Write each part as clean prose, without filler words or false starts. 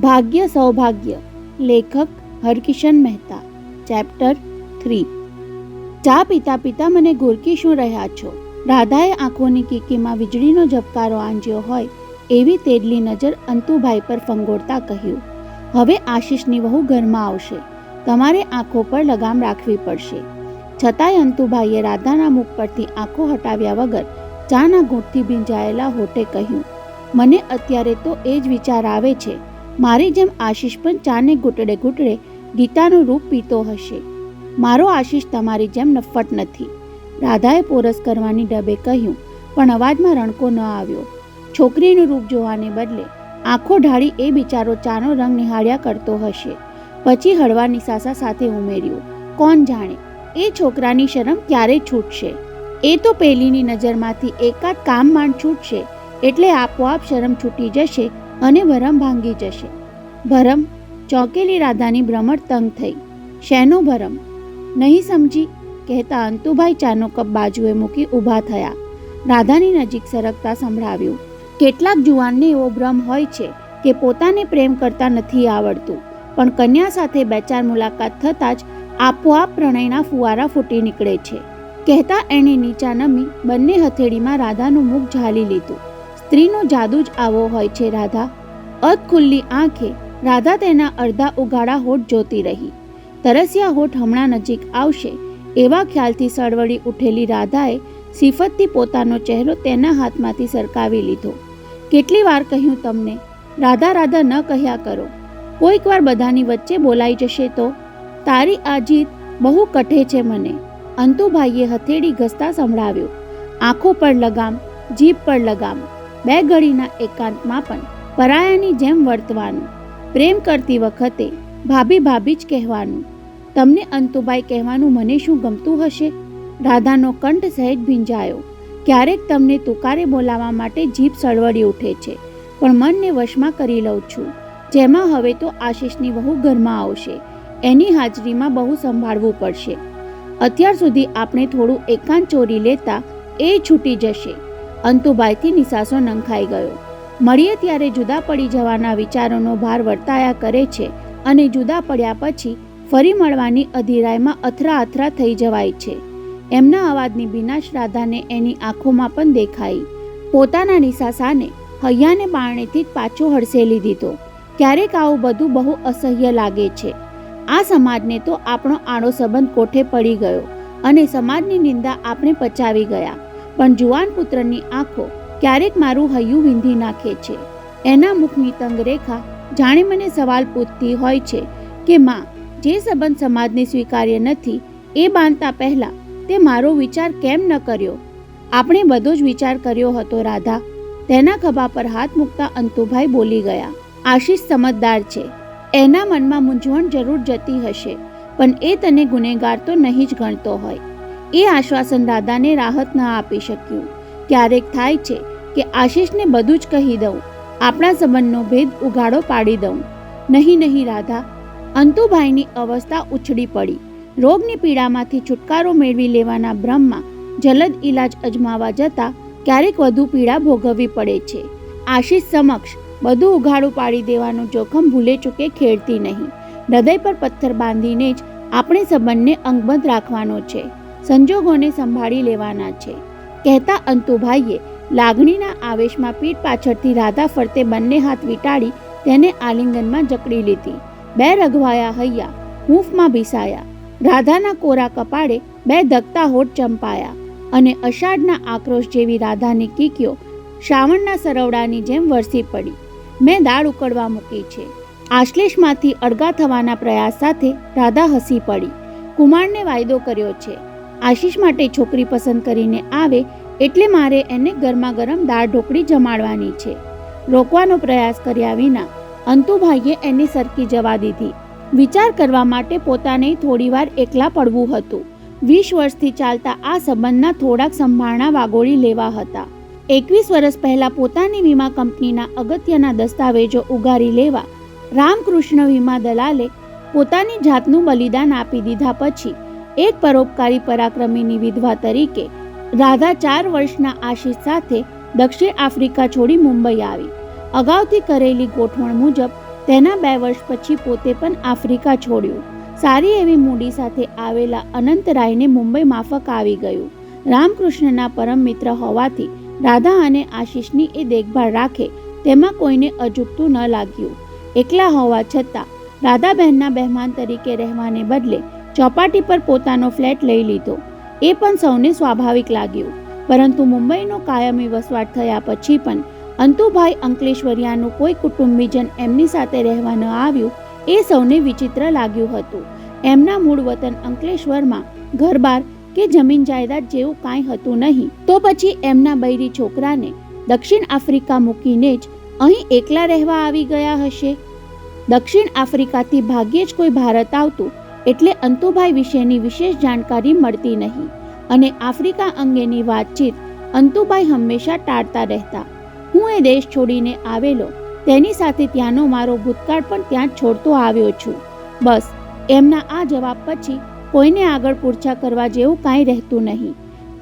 ભાગ્ય સૌભાગ્ય. લેખક હરકિશન મહેતા. ચેપ્ટર 3. ચા પીતા પીતા મને ઘોરકી શું રહ્યા છો? રાધાએ આંખોની કીકીમાં વીજળીનો ઝબકારો આંજ્યો હોય એવી તેડલી નજર અંતુભાઈ પર ફંગોળતા કહ્યું, હવે આશીષની વહુ ઘરમાં આવશે, તમારે આંખો પર લગામ રાખવી પડશે. છતાંય અંતુભાઈએ રાધાના મુખ પરથી આંખો હટાવ્યા વગર ચાના ઘૂંટથી ભીંજાયેલા હોઠે કહ્યું, મને અત્યારે તો એ જ વિચાર આવે છે, મારી જેમ આશીષ પણ ચાને ઘૂંટડે ઘૂંટડે ગીતાનું રૂપ પીતો હશે. મારો આશીષ તમારી જેમ નફ્ફટ નથી. રાધાએ પોરસ કરવાની ડબે કહ્યું, પણ અવાજમાં રણકો ન આવ્યો. છોકરીનું રૂપ જોવાને બદલે આંખો ઢાળી એ બિચારો ચાનો રંગ નિહાળ્યા કરતો હશે. પછી હળવા નિસાસા સાથે ઉમેર્યું, કોણ જાણે એ છોકરાની શરમ ક્યારે છૂટશે? એ તો પેલીની નજરમાંથી એકાદ કામ માંડ છૂટશે એટલે આપોઆપ શરમ છૂટી જશે અને ભરમ ભાંગી જશે. ભરમ? ચોંકેલી રાધાની ભ્રમર તંગ થઈ. શેનો ભરમ? નહીં સમજી, કહેતા અંતુભાઈ ચાનો કપ બાજુએ મૂકી ઊભા થયા. રાધાની નજીક સરકતા સંભળાવ્યું, કેટલાક જુવાનને એવો ભ્રમ હોય છે કે પોતાને પ્રેમ કરતા નથી આવડતું, પણ કન્યા સાથે બે ચાર મુલાકાત થતાં જ આપોઆપ પ્રણયના ફુવારા ફૂટી નીકળે છે. કહેતા એણે નીચા નમી બંને હથેળીમાં રાધાનું મુખ ઝાલી લીધું. સ્ત્રીનો જાદુ જ આવો હોય છે રાધા. અધ ખુલ્લી આંખે રાધા તેના અડધા ઉઘાડા હોઠ જોતી રહી. તરસ્યા હોઠ હમણાં નજીક આવશે એવા ખ્યાલથી સળવળી ઉઠેલી રાધાએ સિફતથી પોતાનો ચહેરો તેના હાથમાંથી સરકાવી લીધો. કેટલી વાર કહ્યું તમને, રાધા રાધા ન કહ્યા કરો, કોઈક વાર બધાની વચ્ચે બોલાઈ જશે તો? તારી આ જીત બહુ કઠે છે મને, અંતુભાઈએ હથેળી ઘસતા સંભળાવ્યું. આંખો પર લગામ, જીભ પર લગામ. બે ઘડીના એકાંતમાં પણ પરાયાની જેમ વર્તવાનું. પ્રેમ કરતી વખતે ભાભી ભાભી જ કહેવાનું. તમને અંતુભાઈ કહેવાનું મને શું ગમતું હશે? રાધાનો કંઠ સહેજ ભીંજાયો. ક્યારેક તમને તુકારે બોલાવવા માટે જીભ સળવળી ઉઠે છે, પણ મનને વશમાં કરી લઉં છું. જેમાં હવે તો આશીષની વહુ ઘરમાં આવશે, એની હાજરીમાં બહુ સંભાળવું પડશે. અત્યાર સુધી આપણે થોડું એકાંત ચોરી લેતા એ છૂટી જશે. અંતુભાઈથી નિસાસો નંખાઈ ગયો. મળીએ ત્યારે જુદા પડી જવાના વિચારોનો ભાર વર્તાયા કરે છે અને જુદા પડ્યા પછી ફરી મળવાની અધીરાઈમાં અથરા અથરા થઈ જવાય છે. એમના અવાજની ભીનાશ રાધાને એની આંખોમાં પણ દેખાઈ. પોતાના નિસાસાને હૈયાને બારણેથી જ પાછો હડસેલી દીધો. ક્યારેક આવું બધું બહુ અસહ્ય લાગે છે. આ સમાજને તો આપણો આડો સંબંધ કોઠે પડી ગયો અને સમાજની નિંદા આપણે પચાવી ગયા, પણ જુવાન પુત્રની આંખો ક્યારેક મારું હૈયું વીંધી નાખે છે. એના મુખની તંગ રેખા જાણે મને સવાલ પૂછતી હોય છે કે માં, જે સંબંધ સમાજને સ્વીકાર્ય નથી એ બાંધતા પહેલા તે મારો વિચાર કેમ ન કર્યો? આપણે બધો જ વિચાર કર્યો હતો રાધા. તેના ખભા પર હાથ મૂકતા અંતુભાઈ બોલી ગયા, આશીષ સમજદાર છે, એના મનમાં મૂંઝવણ જરૂર જતી હશે, પણ એ તને ગુનેગાર તો નહીં જ ગણતો હોય. એ આશ્વાસન રાધાને રાહત ન આપી શક્યું. ક્યારેક થાય છે કે આશીષને બધું જ કહી દઉં, આપણા સંબંધનો ભેદ ઉઘાડો પાડી દઉં. નહીં નહીં રાધા. અંતુભાઈની અવસ્થા ઉછળી પડી. રોગની પીડામાંથી છુટકારો મેળવી લેવાના ભ્રમમાં જલદ ઈલાજ અજમાવા જતાં ક્યારેક વધુ પીડા ભોગવવી પડે છે. આશીષ સમક્ષ બધું ઉઘાડું પાડી દેવાનું જોખમ ભૂલે ચૂકે ખેડતી નહીં. હૃદય પર પથ્થર બાંધીને જ આપણે સંબંધને અંગબદ્ધ રાખવાનો છે, સંજોગોને સંભાળી લેવાના છે, કહેતા અંતુભાઈએ લાગણીના આવેશમાં પીઠ પાછળથી રાધા ફરતે બંને હાથ વીંટાળી તેને આલિંગનમાં જકડી લીધી. બે રઘવાયા હૈયા હૂંફમાં ભીસાયા. રાધાના કોરા કપાળે બે ધકતા હોઠ ચંપાયા અને અષાઢના આક્રોશ જેવી રાધાની કીકીઓ શ્રાવણના સરવડાની જેમ વરસી પડી. મેં દાળ ઉકળવા મૂકી છે. આશ્લેષમાંથી અળગા થવાના પ્રયાસ સાથે રાધા હસી પડી. કુમારને વાયદો કર્યો છે, આશીષ માટે છોકરી પસંદ કરીને આવે એટલે મારે એને ગરમા ગરમ દાળ ઢોકળી જમાડવાની છે. રોકવાનો પ્રયાસ કર્યા વિના અંતુભાઈએ એને સરકી જવા દીધી. વિચાર કરવા માટે પોતાને થોડીવાર એકલા પડવું હતું. 20 વર્ષથી ચાલતા આ સંબંધના થોડાક સંભાળણા વાગોળી લેવા હતા. 21 વર્ષ પહેલા પોતાની વીમા કંપનીના અગત્યના દસ્તાવેજો ઉગારી લેવા રામકૃષ્ણ વીમા દલાલે પોતાની જાતનું બલિદાન આપી દીધા પછી એક પરોપકારી પરાક્રમીની વિધવા તરીકે રાધા 4 વર્ષના આશીષ સાથે દક્ષિણ આફ્રિકા છોડી મુંબઈ આવી. અગાઉથી કરેલી ગોઠવણ મુજબ તેના 2 વર્ષ પછી પોતે પણ આફ્રિકા છોડ્યું. સારી એવી મૂડી સાથે આવેલા અનંતરાયને મુંબઈ માફક આવી ગયું. રામકૃષ્ણના પરમ મિત્ર હોવાથી રાધા અને આશીષની એ દેખભાળ રાખે તેમાં કોઈને અજુગતું ન લાગ્યું. એકલા હોવા છતાં રાધાબહેનના મહેમાન તરીકે રહેવાને બદલે ચોપાટી પર પોતાનો ફ્લેટ લઈ લીધો. એ પણ સૌને સ્વાભાવિક લાગ્યું. પરંતુ મુંબઈનો કાયમી વસવાટ થયા પછી પણ અંતુભાઈ અંકલેશ્વરિયાનું કોઈ કુટુંબીજન એમની સાથે રહેવા ન આવ્યું એ સૌને વિચિત્ર લાગ્યું હતું. એમના મૂળ વતન અંકલેશ્વરમાં ઘરબાર કે જમીન જાયદાદ જેવું કાંઈ હતું નહીં, તો પછી એમના બૈરી છોકરાને દક્ષિણ આફ્રિકા મૂકીને જ અહીં એકલા રહેવા આવી ગયા હશે. દક્ષિણ આફ્રિકાથી ભાગ્યે જ કોઈ ભારત આવતું એટલે અંતુભાઈ વિશેની વિશેષ જાણકારી મળતી નહીં અને આફ્રિકા અંગેની વાતચીત અંતુભાઈ હંમેશા ટાળતા રહેતા. હું એ દેશ છોડીને આવેલો, તેની સાથે ત્યાંનો મારો ભૂતકાળ પણ ત્યાં જ છોડતો આવ્યો છું. બસ એમના આ જવાબ પછી કોઈને આગળ પૂછા કરવા જેવું કાંઈ રહેતું નહીં.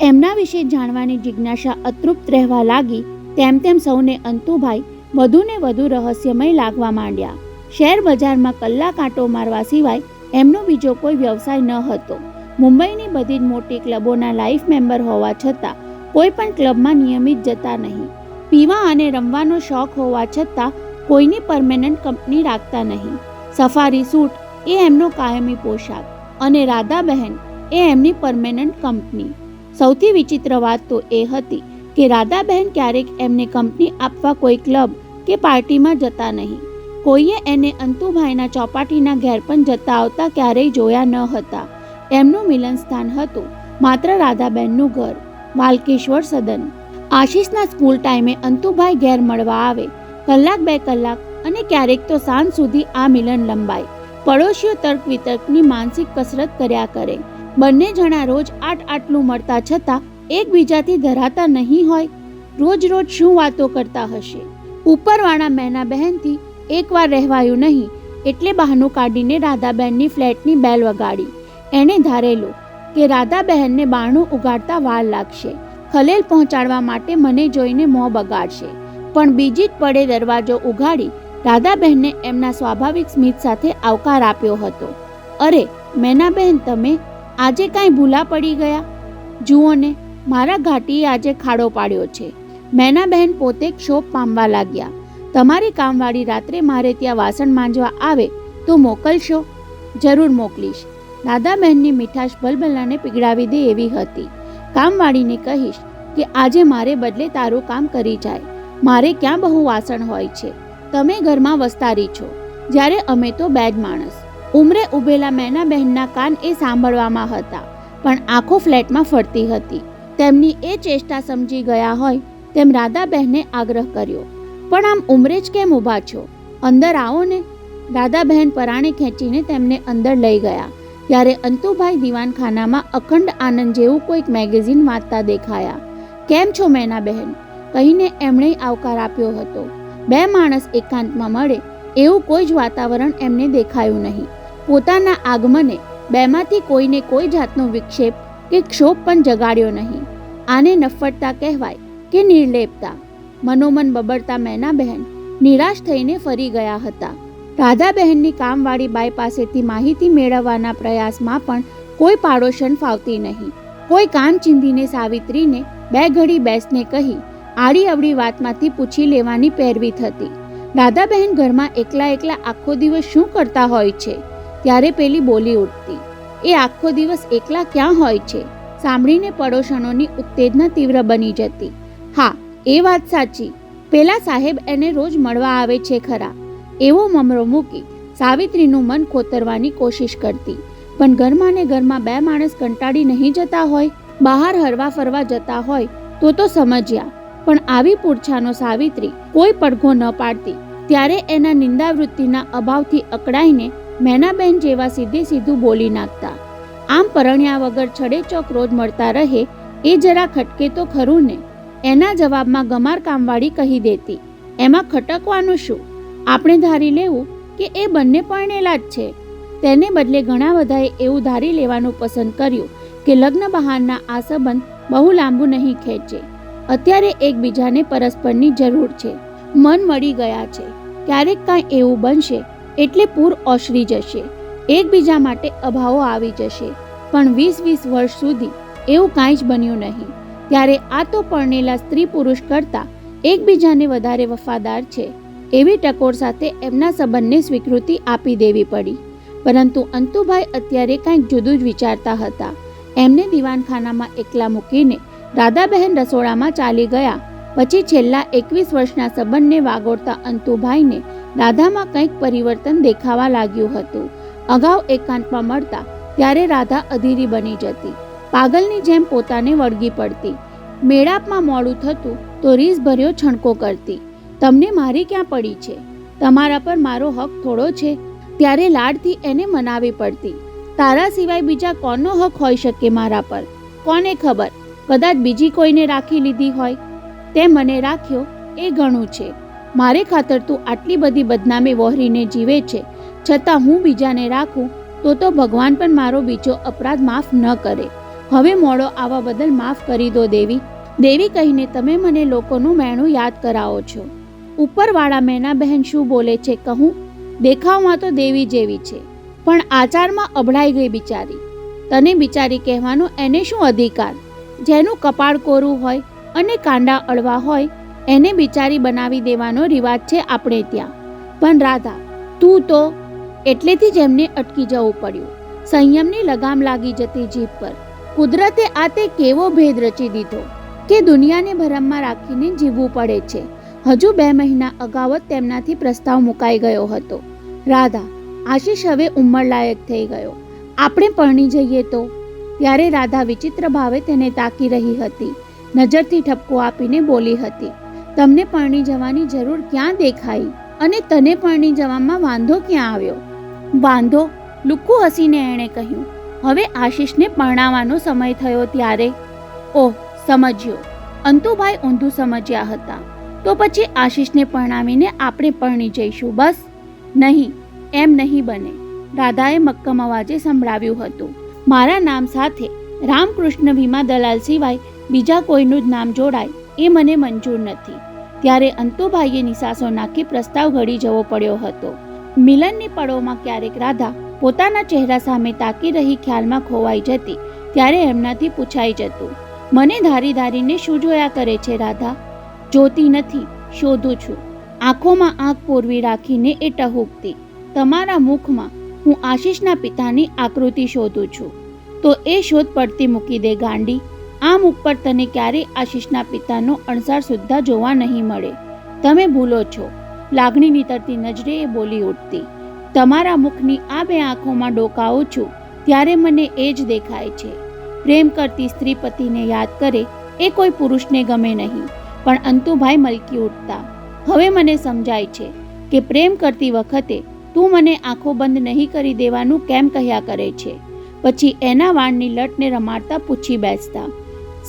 એમના વિશે જાણવાની જિજ્ઞાસા અતૃપ્ત રહેવા લાગી. તેમ તેમ સૌને અંતુભાઈ વધુને વધુ રહસ્યમય લાગવા માંડ્યા. શેર બજારમાં કલાક આંટો મારવા સિવાય એમનો બીજો કોઈ વ્યવસાય ન હતો. મુંબઈની બધી જ મોટી ક્લબોના લાઈફ મેમ્બર હોવા છતાં કોઈ પણ ક્લબમાં નિયમિત જતા નહીં. પીવા અને રમવાનો શોખ હોવા છતાં કોઈની પરમેનન્ટ કંપની રાખતા નહીં. સફારી સૂટ એ એમનો કાયમી પોશાક અને રાધાબહેન એ એમની પરમેનન્ટ કંપની. સૌથી વિચિત્ર વાત તો એ હતી કે રાધાબહેન ક્યારેક એમને કંપની આપવા કોઈ ક્લબ કે પાર્ટીમાં જતા નહીં. કોઈએ એને અંતુભાઈના ચોપાટીના ઘેર પણ જતા આવતા ક્યારેય જોયા ન હતા. એમનું મિલન સ્થાન હતું માત્ર રાધાબહેનનું ઘર, વાલકેશ્વર સદન. આશીષના સ્કૂલ ટાઈમે અંતુભાઈ ઘેર મળવા આવે. કલાક 2 કલાક અને ક્યારેક તો સાંજ સુધી આ મિલન લંબાય. પડોશીઓ તર્ક વિતર્કની માનસિક કસરત કર્યા કરે. બંને જણા રોજ આટલું મળતા છતાં એકબીજાથી ધરાતા નહીં હોય. રોજ શું વાતો કરતા હશે. ઉપરવાળા મેના બહેનથી એકવાર રહેવાયું નહીં એટલે બહાનું કાઢીને રાધાબહેનની ફ્લેટની બેલ વગાડી. એણે ધારેલું કે રાધાબહેનને બારણું ઉગાડતા વાર લાગશે, ખલેલ પહોંચાડવા માટે મને જોઈને મોં બગાડશે. પણ બીજી જ પડે દરવાજો ઉઘાડી રાધાબહેનને એમના સ્વાભાવિક સ્મિત સાથે આવકાર આપ્યો હતો. અરે મેનાબહેન, તમે આજે કાંઈ ભૂલા પડી ગયા? જુઓ ને, મારા ઘાટીએ આજે ખાડો પાડ્યો છે. મેનાબહેન પોતે ક્ષોભ પામવા લાગ્યા. તમારી કામવાળી રાત્રે મારે ત્યાં વાસણ માંજવા આવે તો મોકલશો? જરૂર મોકલીશ. રાધાબહેનની મીઠાશ ભલભલાને પીગળાવી દે એવી હતી. કામવાળીને કહીશ કે આજે મારે બદલે તારું કામ કરી જાય. મારે ક્યાં બહુ વાસણ હોય છે. તમે ઘરમાં વસ્તારી છો, જ્યારે અમે તો 2 જ માણસ. ઉંમરે ઉભેલા મેનાબહેનના કાન એ સાંભળવામાં હતા, પણ આંખો ફ્લેટમાં ફરતી હતી. તેમની એ ચેષ્ટા સમજી ગયા હોય તેમ રાધાબહેને આગ્રહ કર્યો, પણ આમ ઉંમરે જ કેમ ઊભા છો? અંદર આવો ને. રાધાબહેન પરાણે ખેંચીને તેમને અંદર લઈ ગયા. ત્યારે અંતુભાઈ દીવાનખાનામાં અખંડ આનંદ જેવું કોઈક મેગેઝિન વાંચતા દેખાયા. કેમ છો મેનાબહેન? કહીને એમણે આવકાર આપ્યો હતો. 2 માણસ એકાંતમાં મળે એવું કોઈ જ વાતાવરણ એમને દેખાયું નહીં. પોતાના આગમને 2માંથી કોઈને કોઈ જાતનો વિક્ષેપ કે ક્ષોભ પણ જગાડ્યો નહીં. આને નફ્ફડતા કહેવાય કે નિર્લેપતા. મનોમન બબડતા મેનાબહેન નિરાશ થઈને ફરી ગયા હતા. રાધાબહેનની કામવાળી બાઈ પાસેથી માહિતી મેળવવાના પ્રયાસમાં પણ કોઈ પાડોશન ફાવતી નહીં. કોઈ કામ ચીંધીને સાવિત્રીને 2 ઘડી બેસને કહી આડી અવડી વાતમાંથી પૂછી લેવાની પહેરવી થતી. રાધાબહેન ઘરમાં એકલા આખો દિવસ શું કરતા હોય છે? ત્યારે પેલી બોલી ઉઠતી, એ આખો દિવસ એકલા ક્યાં હોય છે? સાંભળીને પડોશણોની ઉત્તેજના તીવ્ર બની જતી. હા, એ વાત સાચી. પેલા સાહેબ એને રોજ મળવા આવે છે ખરા. એવો મમરો મૂકી સાવિત્રીનું મન કોતરવાની કોશિશ કરતી. પણ ઘરમાં ને ઘરમાં 2 માણસ કંટાળી નહીં જતા હોય? બહાર હરવા ફરવા જતા હોય તો સમજ્યા, પણ આવી પૂરછાનો સાવિત્રી કોઈ પડઘો ન પાડતી. ત્યારે એના નિંદાવૃત્તિના અભાવથી અકળાઈને મેનાબહેન જેવા સીધું બોલી નાખતા. આમ પરણ્યા વગર છડેચોક રોજ મળતા રહે એ જરા ખટકે તો ખરું ને. એના જવાબમાં ગમાર કામવાળી કહી દેતી, એમાં ખટકવાનું શું? આપણે ધારી લેવું કે એ બંને પરણેલા જ છે. તેને બદલે ઘણા બધાએ એવું ધારી લેવાનું પસંદ કર્યું કે લગ્ન બહારના આ સંબંધ બહુ લાંબુ નહીં ખેંચે. અત્યારે એકબીજાને પરસ્પરની જરૂર છે. મન મળી ગયા છે. ક્યારેક કાંઈ એવું બનશે એટલે પૂર ઓસરી જશે, એકબીજા માટે અભાવો આવી જશે. પણ 20-20 વર્ષ સુધી એવું કાંઈ જ બન્યું નહીં. ત્યારે આ તો પરણેલા સ્ત્રી પુરુષ કરતાં એકબીજાને વધારે વફાદાર છે એવી ટકોર સાથે એમના સંબંધને સ્વીકૃતિ આપી દેવી પડી. પરંતુ અંતુભાઈ અત્યારે કંઈક જુદું જ વિચારતા હતા. એમને દીવાનખાનામાં એકલા મૂકીને રાધાબહેન રસોડામાં ચાલી ગયા. પછી છેલ્લા 21 વર્ષના સંબંધને વાગોળતા અંતુભાઈને રાધામાં કંઈક પરિવર્તન દેખાવા લાગ્યું હતું. અગાઉ એકાંતમાં મળતા ત્યારે રાધા અધીરી બની જતી, પાગલની જેમ પોતાને વળગી પડતી. મેળાપમાં મોડું થતું તો રીસભર્યો છણકો કરતી, તમને મારી ક્યાં પડી છે, તમારા પર મારો હક થોડો છે. ત્યારે લાડથી એને મનાવી પડતી, તારા સિવાય બીજા કોનો હક હોઈ શકે મારા પર? કોને ખબર, કદાચ બીજી કોઈને રાખી લીધી હોય. તે મને રાખ્યો એ ઘણું છે. મારે ખાતર તું આટલી બધી બદનામી વહોરીને જીવે છે, છતાં હું બીજાને રાખું તો ભગવાન પણ મારો બીજો અપરાધ માફ ન કરે. હવે મોડો આવવા બદલ માફ કરી દો દેવી. દેવી કહીને તમે મને લોકોનું મેણું યાદ કરાવો છો. ઉપરવાળા મેના બહેન શું બોલે છે કહું? દેખાવમાં તો દેવી જેવી છે, પણ આચારમાં અભડાઈ ગઈ બિચારી. તને બિચારી કહેવાનો એને શું અધિકાર? જેનું કપાળ કોરું હોય અને કાંડા અળવા હોય એને બિચારી બનાવી દેવાનો રિવાજ છે આપણે ત્યાં. પણ રાધા, તું તો એટલેથી જ એમને અટકી જવું પડ્યું. સંયમની લગામ લાગી જતી જીભ પર. કુદરતે આ તે કેવો ભેદ રચી દીધો કે દુનિયાને ભરમમાં રાખીને જીવવું પડે છે. હજુ 2 મહિના અગાઉ જ તેમનાથી પ્રસ્તાવ મુકાઈ ગયો હતો. રાધા, આશીષ હવે ઉંમરલાયક થઈ ગયો, આપણે પરણી જઈએ તો? ત્યારે રાધા વિચિત્ર ભાવે તેને તાકી રહી હતી. નજરથી ઠપકો આપીને બોલી હતી, તમને પરણી જવાની જરૂર ક્યાં દેખાઈ? અને તને પરણી જવામાં વાંધો ક્યાં આવ્યો? વાંધો? લુક્કું હસીને એણે કહ્યું, હવે આશીષને પરણાવવાનો સમય થયો ત્યારે. ઓહ, સમજ્યો. અંતુભાઈ ઊંધું સમજ્યા હતા. તો પછી આશીષને પરણાવીને આપણે પરણી જઈશું બસ? નહીં, એમ નહીં બને. રાધાએ મક્કમ અવાજે સંભળાવ્યું હતું. મારા નામ સાથે રામકૃષ્ણ ભીમા દલાલ સિવાય બીજા કોઈનું જ નામ જોડાય એ મને મંજૂર નથી. ત્યારે અંતુભાઈએ નિસાસો નાખી પ્રસ્તાવ ઘડી જવો પડ્યો હતો. મિલનની પળોમાં ક્યારેક રાધા પોતાના ચહેરા સામે તાકી રહી ખ્યાલમાં ખોવાઈ જતી ત્યારે એમનાથી પૂછાઈ જતું, મને ધારી ધારીને શું જોયા કરે છે રાધા? જોતી નથી, શોધું છું. આંખોમાં આંખ પોરવી રાખીને એ ટહુકતી, તમારા મુખમાં હું આશીષના પિતાની આકૃતિ શોધું છું. તો એ શોધ પડતી મૂકી દે ગાંડી. આ મુખ પર તને ક્યારેય આશીષના પિતાનો અણસાર સુદ્ધા જોવા નહીં મળે. તમે ભૂલો છો. લાગણી નીતરતી નજરે એ બોલી ઉઠતી. તમારા મુખની આ 2 આંખોમાં ડોકાવું છું ત્યારે મને એ જ દેખાય છે. પ્રેમ કરતી સ્ત્રી પતિને યાદ કરે એ કોઈ પુરુષને ગમે નહીં. પણ અંતુભાઈ મલકી ઉઠતા, હવે મને સમજાય છે કે પ્રેમ કરતી વખતે તું મને આંખો બંધ નહીં કરી દેવાનું કેમ કહ્યા કરે છે. પછી એના વાળની લટને રમાડતા પૂછી બેસતા,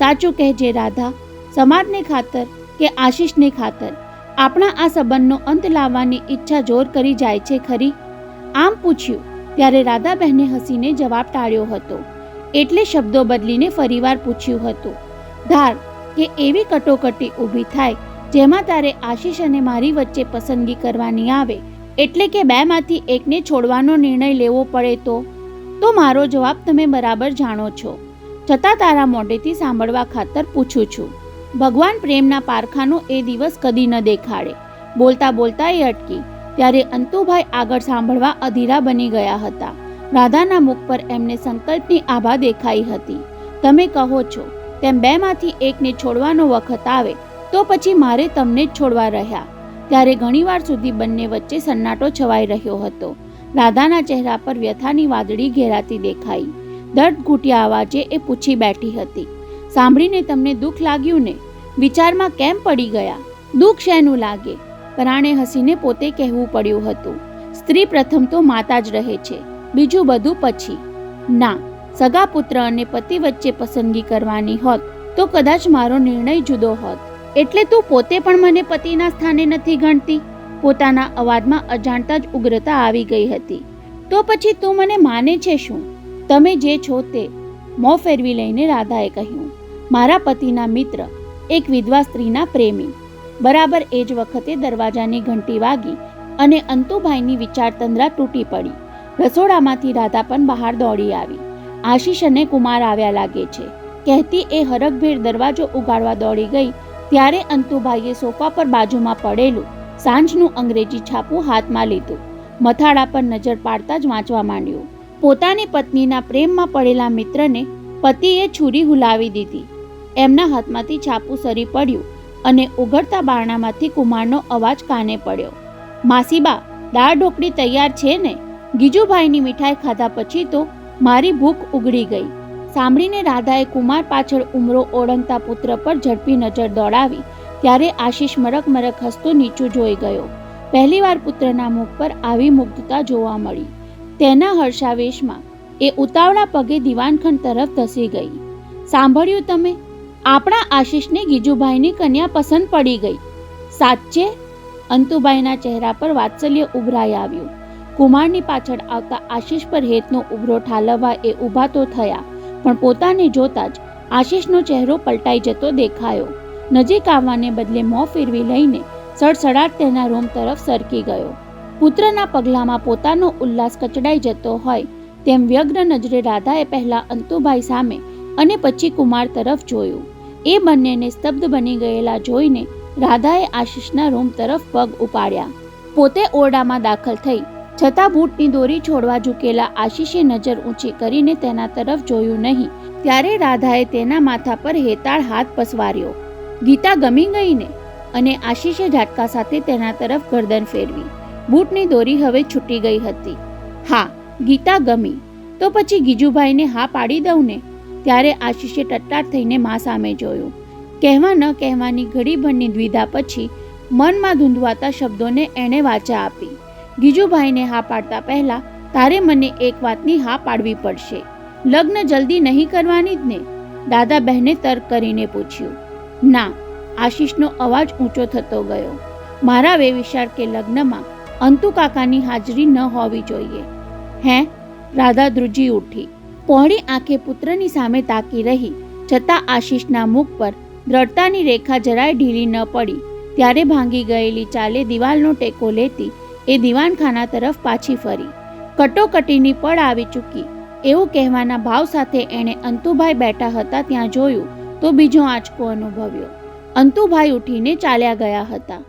સાચું કહેજે રાધા, સમાજને ખાતર કે આશીષને ખાતર આપણા આ સંબંધનો અંત લાવવાની ઈચ્છા જોર કરી જાય છે ખરી? આમ પૂછ્યું ત્યારે રાધાબહેને હસીને જવાબ ટાળ્યો હતો. એટલે શબ્દો બદલીને ફરીવાર પૂછ્યું હતું, ધાર કે એવી કટોકટી ઊભી થાય જેમાં તારે આશીષ અને મારી વચ્ચે પસંદગી કરવાની આવે, એટલે કે 2માંથી એકને છોડવાનો નિર્ણય લેવો પડે તો મારો જવાબ તમે બરાબર જાણો છો. છતાં તારા મોઢેથી સાંભળવા ખાતર પૂછું છું. ભગવાન પ્રેમના પારખાનો એ દિવસ કદી ન દેખાડે. બોલતા બોલતા એ અટકી. ત્યારે અંતુભાઈ આગળ સાંભળવા અધીરા બની ગયા હતા. રાધાના મુખ પર એમને સંકલ્પની આભા દેખાઈ હતી. તમે કહો છો તેમ 2માંથી એકને છોડવાનો વખત આવે તો પછી મારે તમને જ છોડવા રહ્યા. ત્યારે ઘણીવાર સુધી બંને વચ્ચે સન્નાટો છવાઈ રહ્યો હતો. રાધાના ચહેરા પર વ્યથાની વાદળી ઘેરાતી દેખાઈ. દર્દ ઘૂંટ્યા અવાજે એ પૂછી બેઠી હતી, સાંભળીને તમને દુઃખ લાગ્યું ને? વિચારમાં કેમ પડી ગયા? દુઃખ શેનું લાગે? પરાણે હસીને પોતે કહેવું પડ્યું હતું, સ્ત્રી પ્રથમ તો માતા જ રહે છે, બીજું બધું પછી. ના, સગા પુત્ર અને પતિ વચ્ચે પસંદગી કરવાની હોત તો કદાચ મારો નિર્ણય જુદો હોત. એટલે તું પોતે પણ મને પતિના સ્થાને નથી ગણતી? પોતાના અવાજમાં અજાણતા જ ઉગ્રતા આવી ગઈ હતી. તો પછી તું મને માને છે શું? તમે જે છો તે. મોં ફેરવી લઈને રાધાએ કહ્યું, મારા પતિના મિત્ર, એક વિધવા સ્ત્રીના પ્રેમી. બરાબર એ જ વખતે દરવાજાની ઘંટી વાગી અને અંતુભાઈની વિચારતંદ્રા તૂટી પડી. રસોડામાંથી રાધા પણ બહાર દોડી આવી. આશીષ અને કુમાર આવ્યા લાગે છે કહેતી એ હરખભેર દરવાજો ઉગાડવા દોડી ગઈ ત્યારે અંતુભાઈએ સોફા પર બાજુમાં પડેલું સાંજનું અંગ્રેજી છાપું હાથમાં લીધું. મથાળા પર નજર પાડતા જ વાંચવા માંડ્યું. પોતાની પત્નીના પ્રેમમાં પડેલા મિત્રને પતિએ છુરી હુલાવી દીધી. એમના હાથમાંથી છાપું સરી પડ્યું અને ઉઘડતા બારણામાંથી કુમારનો અવાજ કાને પડ્યો. માસીબા, દાળ ઢોકળી તૈયાર છે ને? ગીજુભાઈની મીઠાઈ ખાધા પછી તો મારી ભૂખ ઉઘડી ગઈ. સાંભળીને રાધાએ કુમાર પાછળ ઉમરો ઓળંગતા પુત્ર પર ઝડપી નજર દોડાવી ત્યારે આશીષ મરક મરક હસતો નીચું જોઈ ગયો. પહેલીવાર પુત્રના મુખ પર આવી મુગ્ધતા જોવા મળી. તેના હર્ષાવેશમાં એ ઉતાવળા પગે દિવાનખંડ તરફ ધસી ગઈ. સાંભળ્યું તમે? આપણા આશીષને ગીજુભાઈની કન્યા પસંદ પડી ગઈ. સાચે? અંતુભાઈના ચહેરા પર વાત્સલ્ય ઉભરાઈ આવ્યું. કુમારની પાછળ આવતા આશીષ પર હેતનો ઉભરો ઠાલવવા એ ઊભા તો થયા, પણ પોતાને જોતા જ આશીષનો ચહેરો પલટાઈ જતો દેખાયો. નજીક આવવાને બદલે મોં ફેરવી લઈને સડસડાટ તેના રૂમ તરફ સરકી ગયો. પુત્રના પગલામાં પોતાનો ઉલ્લાસ કચડાઈ જતો હોય તેમ વ્યગ્ર નજરે રાધાએ પહેલા અંતુભાઈ સામે અને પછી કુમાર તરફ જોયું. એ બંનેને સ્તબ્ધ બની ગયેલા જોઈને રાધાએ આશીષના રૂમ તરફ પગ ઉપાડ્યા. પોતે ઓરડામાં દાખલ થઈ છતાં બૂટની દોરી છોડવા ઝૂકેલા આશીષે નજર ઊંચી કરીને તેના તરફ જોયું નહીં ત્યારે રાધાએ તેના માથા પર હેતાળ હાથ પસવાર્યો. ગીતા ગમી ગઈ ને? અને આશીષે ઝાટકા સાથે તેના તરફ ગરદન ફેરવી. બૂટની દોરી હવે છૂટી ગઈ હતી. હા, ગીતા ગમી. તો પછી ગીજુભાઈને હા પાડી દઉં ને? ત્યારે આશીષે ટટ્ટાર થઈને મા સામે જોયું. કહેવા ન કહેવાની ઘડીભરની દ્વિધા પછી મનમાં ધૂંધવાતા શબ્દોને એણે વાચા આપી. ગીજુભાઈને હા પાડતા પહેલા તારે મને એક વાતની હા પાડવી પડશે. લગ્ન જલ્દી નહીં કરવાની જ ને? દાદા બહેને તર્ક કરીને પૂછ્યું. ના, આશીષનો અવાજ ઊંચો થતો ગયો. મારા વેવિશાળ કે લગ્નમાં અંતુ કાકાની હાજરી ન હોવી જોઈએ. હે? રાધા ધ્રુજી ઉઠી. પહોળી આંખે પુત્રની સામે તાકી રહી છતાં આશીષના મુખ પર દ્રઢતાની રેખા જરાય ઢીલી ન પડી ત્યારે ભાંગી ગયેલી ચાલે દિવાલનો ટેકો લેતી એ દિવાનખાના તરફ પાછી ફરી. કટોકટીની પળ આવી ચૂકી એવું કહેવાના ભાવ સાથે એણે અંતુભાઈ બેઠા હતા ત્યાં જોયું તો બીજો આંચકો અનુભવ્યો. અંતુભાઈ ઉઠીને ચાલ્યા ગયા હતા.